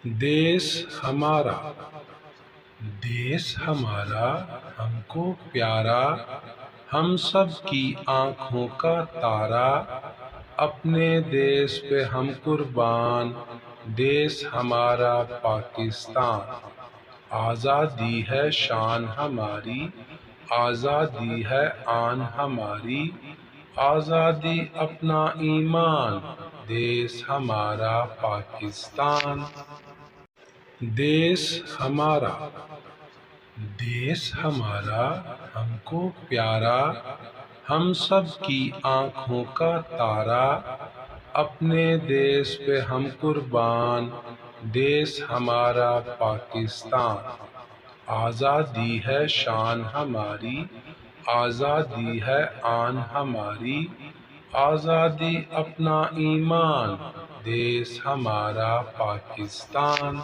دیس ہمارا، دیس ہمارا ہم کو پیارا، ہم سب کی آنکھوں کا تارا، اپنے دیس پہ ہم قربان، دیس ہمارا پاکستان۔ آزادی ہے شان ہماری، آزادی ہے آن ہماری، آزادی اپنا ایمان، دیس ہمارا پاکستان۔ دیس ہمارا، دیس ہمارا ہم کو پیارا، ہم سب کی آنکھوں کا تارا، اپنے دیس پہ ہم قربان، دیس ہمارا پاکستان۔ آزادی ہے شان ہماری، آزادی ہے آن ہماری، آزادی اپنا ایمان، دیس ہمارا پاکستان۔